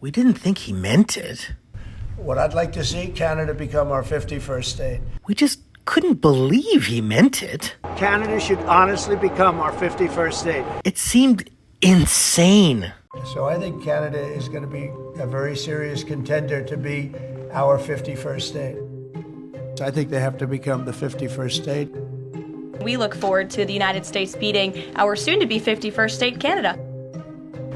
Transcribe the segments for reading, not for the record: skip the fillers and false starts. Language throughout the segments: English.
We didn't think he meant it. What I'd like to see, Canada become our 51st state. We just couldn't believe he meant it. Canada should honestly become our 51st state. It seemed insane. So I think Canada is going to be a very serious contender to be our 51st state. I think they have to become the 51st state. We look forward to the United States beating our soon-to-be 51st state, Canada.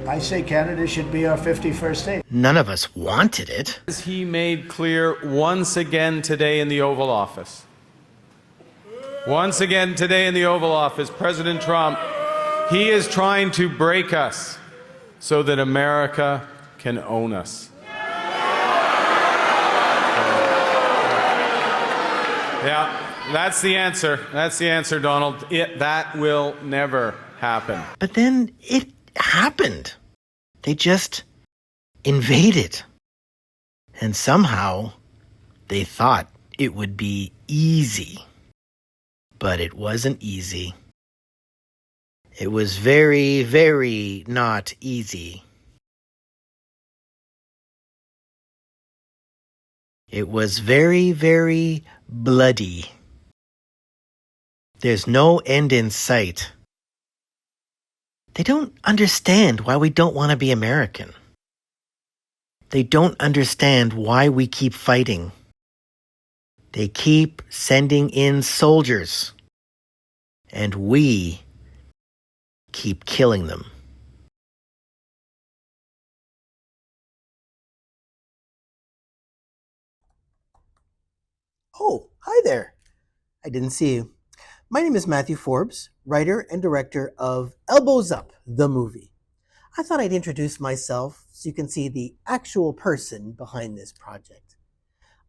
I say Canada should be our 51st state. None of us wanted it. As he made clear once again today in the Oval Office. Once again today in the Oval Office, President Trump, he is trying to break us so that America can own us. Yeah, that's the answer. That's the answer, Donald. That will never happen. But then it happened. They just invaded. And somehow they thought it would be easy. But it wasn't easy. It was very, very not easy. It was very, very bloody. There's no end in sight. They don't understand why we don't want to be American. They don't understand why we keep fighting. They keep sending in soldiers. And we keep killing them. Oh, hi there. I didn't see you. My name is Matthew Forbes, writer and director of Elbows Up, the movie. I thought I'd introduce myself so you can see the actual person behind this project.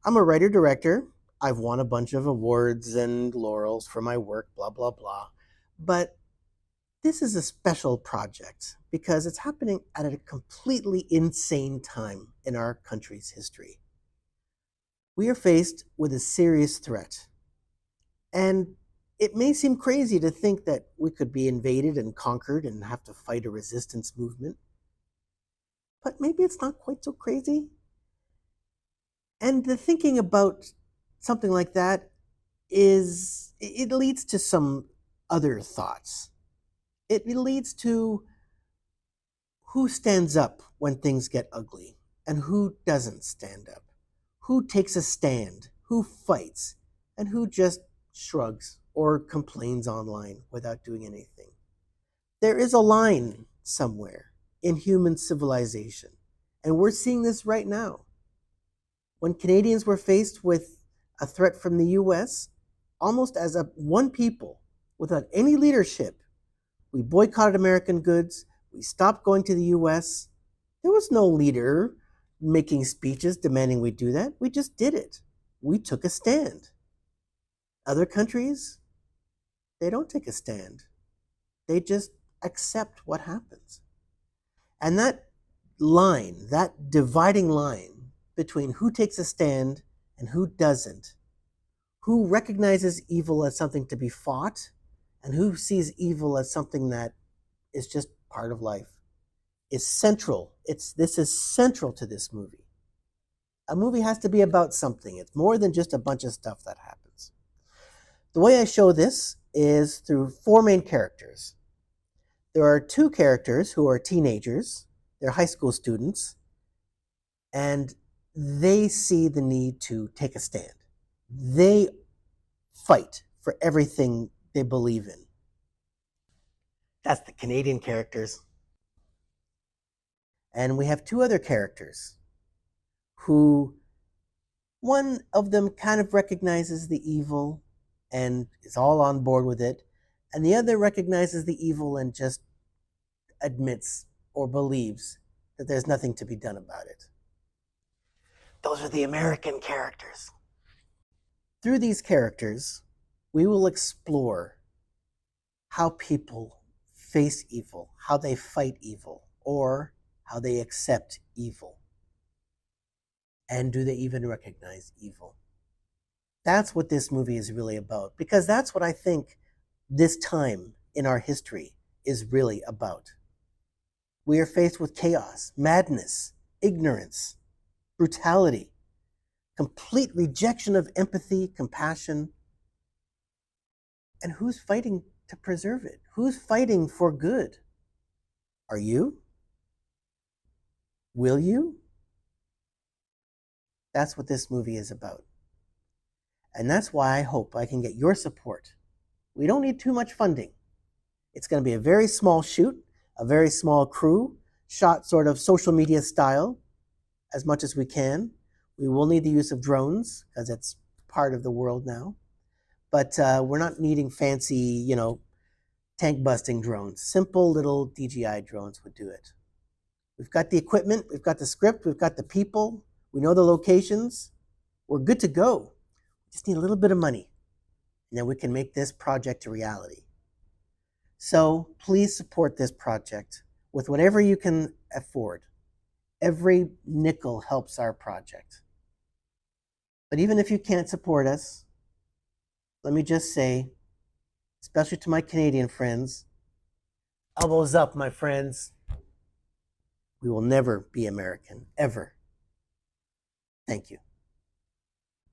I'm a writer-director. I've won a bunch of awards and laurels for my work, blah, blah, blah. But this is a special project because it's happening at a completely insane time in our country's history. We are faced with a serious threat. And it may seem crazy to think that we could be invaded and conquered and have to fight a resistance movement. But maybe it's not quite so crazy. And the thinking about something like that it leads to some other thoughts. It leads to who stands up when things get ugly and who doesn't stand up. Who takes a stand, who fights, and who just shrugs or complains online without doing anything. There is a line somewhere in human civilization, and we're seeing this right now. When Canadians were faced with a threat from the US, almost as one people, without any leadership, we boycotted American goods, we stopped going to the US. There was no leader making speeches demanding we do that. We just did it. We took a stand. Other countries, they don't take a stand. They just accept what happens. And that line, that dividing line between who takes a stand and who doesn't, who recognizes evil as something to be fought and who sees evil as something that is just part of life, is central. This is central to this movie. A movie has to be about something. It's more than just a bunch of stuff that happens. The way I show this is through four main characters. There are two characters who are teenagers. They're high school students. And they see the need to take a stand. They fight for everything they believe in. That's the Canadian characters. And we have two other characters who, one of them kind of recognizes the evil and is all on board with it, and the other recognizes the evil and just admits or believes that there's nothing to be done about it. Those are the American characters. Through these characters, we will explore how people face evil, how they fight evil, or how they accept evil. And do they even recognize evil? That's what this movie is really about, because that's what I think this time in our history is really about. We are faced with chaos, madness, ignorance, brutality, complete rejection of empathy, compassion. And who's fighting to preserve it? Who's fighting for good? Are you? Will you? That's what this movie is about. And that's why I hope I can get your support. We don't need too much funding. It's going to be a very small shoot, a very small crew, shot sort of social media style as much as we can. We will need the use of drones because it's part of the world now. But we're not needing fancy, tank busting drones. Simple little DJI drones would do it. We've got the equipment, we've got the script, we've got the people, we know the locations. We're good to go. We just need a little bit of money, and then we can make this project a reality. So please support this project with whatever you can afford. Every nickel helps our project. But even if you can't support us, let me just say, especially to my Canadian friends, elbows up, my friends. We will never be American, ever. Thank you.